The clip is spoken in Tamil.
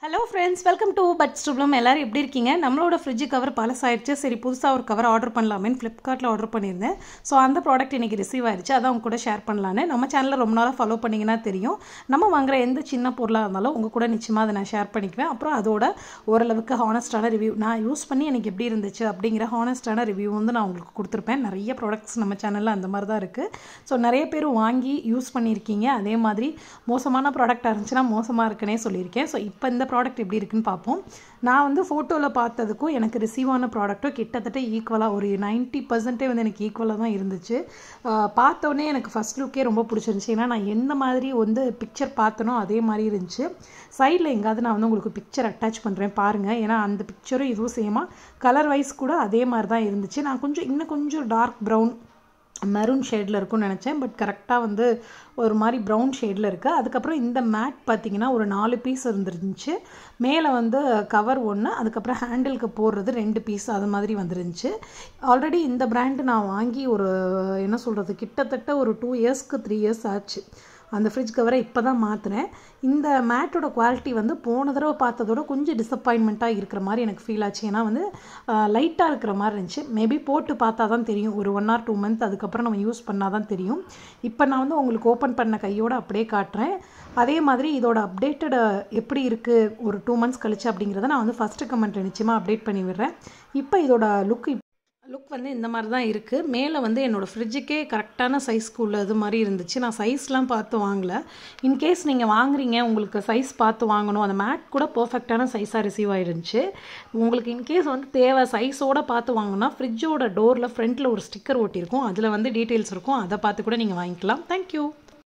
Hello friends, welcome to Buds to Bloom. எல்லோரும் எப்படி இருக்கீங்க? நம்மளோட ஃப்ரிட்ஜு கவர் பழசாயிடுச்சு. சரி, புதுசாக ஒரு கவர் ஆர்டர் பண்ணலாமேன்னு ஃப்ளிப்கார்ட்டில் ஆர்டர் பண்ணியிருந்தேன். ஸோ அந்த ப்ராடக்ட் இன்றைக்கி ரிசீவ் ஆயிடுச்சு. அதான் உங்க கூட ஷேர் பண்ணலான்னு. நம்ம சேனலில் ரொம்ப நாளாக ஃபாலோ பண்ணிங்கன்னா தெரியும், நம்ம வாங்குற எந்த சின்ன பொருளாக இருந்தாலும் உங்கள் கூட நிச்சயமாக அதை நான் ஷேர் பண்ணிக்குவேன். அப்புறம் அதோட ஓரளவுக்கு ஹானஸ்டான ரிவ்யூ, நான் யூஸ் பண்ணி எனக்கு எப்படி இருந்துச்சு அப்படிங்கிற ஹானஸ்டான ரிவ்யூ வந்து நான் உங்களுக்கு கொடுத்துருப்பேன். நிறைய ப்ராடக்ட்ஸ் நம்ம சேனலில் அந்த மாதிரி தான் இருக்குது. ஸோ நிறைய பேர் வாங்கி யூஸ் பண்ணியிருக்கீங்க. அதே மாதிரி மோசமான ப்ராடக்டாக இருந்துச்சுன்னா மோசமாக இருக்குன்னே சொல்லியிருக்கேன். ஸோ இப்போ இந்த ப்ராடக்ட் எப்படி இருக்குன்னு பார்ப்போம். நான் வந்து ஃபோட்டோவில் பார்த்ததுக்கும் எனக்கு ரிசீவ் ஆன ப்ராடக்ட்டும் கிட்டத்தட்ட ஈக்குவலாக, ஒரு 90% வந்து எனக்கு ஈக்குவலாக தான் இருந்துச்சு. பார்த்தோன்னே எனக்கு ஃபஸ்ட் லுக்கே ரொம்ப பிடிச்சிருந்துச்சு. ஏன்னா நான் எந்த மாதிரி வந்து பிக்சர் பார்த்தனோ அதே மாதிரி இருந்துச்சு. சைடில் எங்காவது நான் வந்து உங்களுக்கு பிக்சர் அட்டாச் பண்ணுறேன் பாருங்கள். ஏன்னா அந்த பிக்சரும் இதுவும் சேமாக கலர் வைஸ் கூட அதே மாதிரி தான் இருந்துச்சு. நான் இன்னும் கொஞ்சம் டார்க் ப்ரௌன் மெரூன் ஷேடில் இருக்கும்னு நினச்சேன். பட் கரெக்டாக வந்து ஒரு மாதிரி ப்ரௌன் ஷேடில் இருக்குது. அதுக்கப்புறம் இந்த மேட் பார்த்திங்கன்னா ஒரு 4 பீஸ் இருந்துருந்துச்சு. மேலே வந்து கவர் 1, அதுக்கப்புறம் ஹேண்டிலுக்கு போடுறது 2 பீஸ், அது மாதிரி வந்துருந்துச்சு. ஆல்ரெடி இந்த பிராண்டு நான் வாங்கி ஒரு என்ன சொல்கிறது, கிட்டத்தட்ட ஒரு 2 இயர்ஸ்க்கு 3 இயர்ஸ் ஆச்சு. அந்த ஃப்ரிட்ஜ் கவரை இப்போ தான் மாற்றினேன். இந்த மேட்டோட குவாலிட்டி வந்து போன தடவை பார்த்ததோட கொஞ்சம் டிசப்பாயின்மெண்ட்டாக இருக்கிற மாதிரி எனக்கு ஃபீல் ஆச்சு. ஏன்னா வந்து லைட்டாக இருக்கிற மாதிரி இருந்துச்சு. மேபி போட்டு பார்த்தா தான் தெரியும், ஒரு 1 or 2 month அதுக்கப்புறம் நம்ம யூஸ் பண்ணால் தான் தெரியும். இப்போ நான் வந்து உங்களுக்கு ஓப்பன் பண்ண கையோடு அப்படியே காட்டுறேன். அதே மாதிரி இதோட அப்டேட்டட் எப்படி இருக்குது ஒரு 2 months கழிச்சு அப்படிங்கிறத நான் வந்து ஃபஸ்ட்டு கமெண்ட் நிச்சயமாக அப்டேட் பண்ணி விடுறேன். இப்போ இதோட லுக் வந்து இந்த மாதிரி தான் இருக்குது. மேலே வந்து என்னோடய ஃப்ரிட்ஜுக்கே கரெக்டான சைஸ்க்கு உள்ளது மாதிரி இருந்துச்சு. நான் சைஸ்லாம் பார்த்து வாங்கலை. இன்கேஸ் நீங்கள் வாங்குறீங்க, உங்களுக்கு சைஸ் பார்த்து வாங்கணும், அந்த மேட் கூட பர்ஃபெக்டான சைஸாக ரிசீவ் ஆகிருந்துச்சு. உங்களுக்கு இன்கேஸ் வந்து தேவை சைஸோடு பார்த்து வாங்கினா ஃப்ரிட்ஜோட டோரில் ஃப்ரண்ட்டில் ஒரு ஸ்டிக்கர் ஒட்டியிருக்கும், அதில் வந்து டீட்டெயில்ஸ் இருக்கும். அதை பார்த்து கூட நீங்கள் வாங்கிக்கலாம். தேங்க்யூ.